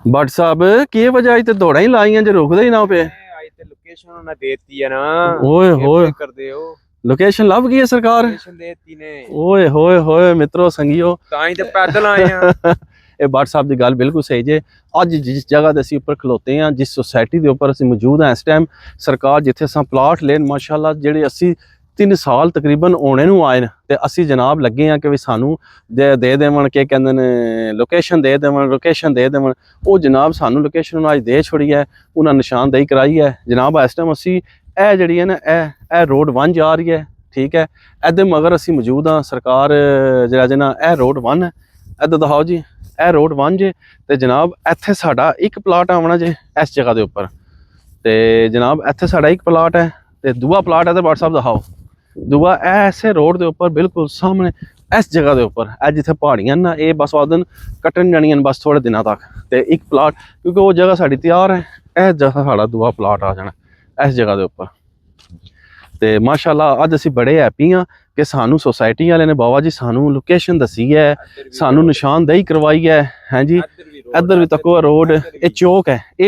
भट्ट साहब की वजह ते दौड़ा ही लाइयां जो रुकदे ही ना पे आज ते लोकेशन उन्होंने देती है ना। ओए होए कर दे हो लोकेशन लभ गई है सरकार। लोकेशन देती ने ओए होए होए मित्रों संगियो ताई ते पैदल आए हैं। ਇਹ ਭੱਟ ਸਾਹਿਬ ਦੀ ਗੱਲ ਬਿਲਕੁਲ ਸਹੀ ਜੇ। ਅੱਜ ਜਿਸ ਜਗ੍ਹਾ ਤੇ ਅਸੀਂ ਉੱਪਰ ਖਲੋਤੇ ਹਾਂ, ਜਿਸ ਸੁਸਾਇਟੀ ਦੇ ਉੱਪਰ ਅਸੀਂ ਮੌਜੂਦ ਹਾਂ ਇਸ ਟਾਈਮ, ਸਰਕਾਰ ਜਿੱਥੇ ਅਸਾਂ ਪਲਾਟ ਲੈਣ ਮਾਸ਼ਾਅੱਲਾ ਜਿਹੜੇ ਅਸੀਂ 3 ਸਾਲ ਤਕਰੀਬਨ ਹੋਣੇ ਨੂੰ ਆਏ ਨੇ ਤੇ ਅਸੀਂ ਜਨਾਬ ਲੱਗੇ ਹਾਂ ਕਿ ਵੀ ਸਾਨੂੰ ਦੇ ਦੇਵਣ ਕਿ ਕਹਿੰਦੇ ਨੇ ਲੋਕੇਸ਼ਨ ਦੇ ਦੇਵਣ। ਉਹ ਜਨਾਬ ਸਾਨੂੰ ਲੋਕੇਸ਼ਨ ਅੱਜ ਦੇ ਛੋੜੀ ਹੈ, ਉਹਨਾਂ ਨਿਸ਼ਾਨਦੇਹੀ ਕਰਾਈ ਹੈ ਜਨਾਬ। ਇਸ ਟਾਈਮ ਅਸੀਂ ਇਹ ਜਿਹੜੀ ਹੈ ਨਾ ਇਹ ਰੋਡ 1 ਜਾ ਰਹੀ ਹੈ, ਠੀਕ ਹੈ। ਇਹਦੇ ਮਗਰ ਅਸੀਂ ਮੌਜੂਦ ਹਾਂ। ਸਰਕਾਰ ਜਿਹੜਾ ਜਨਾ ਇਹ ਰੋਡ 1 ਹੈ, ਇੱਧਰ ਦਿਖਾਓ ਜੀ, ਇਹ ਰੋਡ 1 ਜੇ ਤੇ ਜਨਾਬ ਇੱਥੇ ਸਾਡਾ ਇੱਕ ਪਲਾਟ ਆਉਣਾ ਜੇ ਇਸ ਜਗ੍ਹਾ ਦੇ ਉੱਪਰ। ਤੇ ਜਨਾਬ ਇੱਥੇ ਸਾਡਾ ਇੱਕ ਪਲਾਟ ਹੈ ਤੇ ਦੂਆ ਪਲਾਟ ਹੈ ਤੇ ਭੱਟ ਸਾਹਿਬ ਦਿਖਾਓ ਦੂਆ ਐਸੇ ਰੋਡ ਦੇ ਉੱਪਰ ਬਿਲਕੁਲ ਸਾਹਮਣੇ ਇਸ ਜਗ੍ਹਾ ਦੇ ਉੱਪਰ। ਇਹ ਜਿੱਥੇ ਪਹਾੜੀਆਂ ਨਾ ਇਹ ਬਸ ਵਾਦਨ ਕੱਟਣ ਜਾਣੀਆਂ ਬਸ ਥੋੜੇ ਦਿਨਾਂ ਤੱਕ। ਤੇ ਇੱਕ ਪਲਾਟ ਕਿਉਂਕਿ ਉਹ ਜਗ੍ਹਾ ਸਾਡੀ ਤਿਆਰ ਹੈ, ਇਹ ਜਗ੍ਹਾ ਸਾਡਾ ਦੂਆ ਪਲਾਟ ਆ ਜਾਣਾ ਇਸ ਜਗ੍ਹਾ ਦੇ ਉੱਪਰ। ਤੇ ਮਾਸ਼ਾਅੱਲਾ ਅੱਜ ਅਸੀਂ ਬੜੇ ਹੈਪੀ ਹਾਂ ਕਿ ਸਾਨੂੰ ਸੁਸਾਇਟੀ ਵਾਲੇ ਨੇ ਬਾਬਾ ਜੀ ਸਾਨੂੰ ਲੋਕੇਸ਼ਨ ਦੱਸੀ ਹੈ, ਸਾਨੂੰ ਨਿਸ਼ਾਨਦੇਹੀ ਕਰਵਾਈ ਹੈ। ਹਾਂਜੀ ਇੱਧਰ ਵੀ ਤੱਕੋ ਰੋਡ, ਇਹ ਚੌਕ ਹੈ, ਇਹ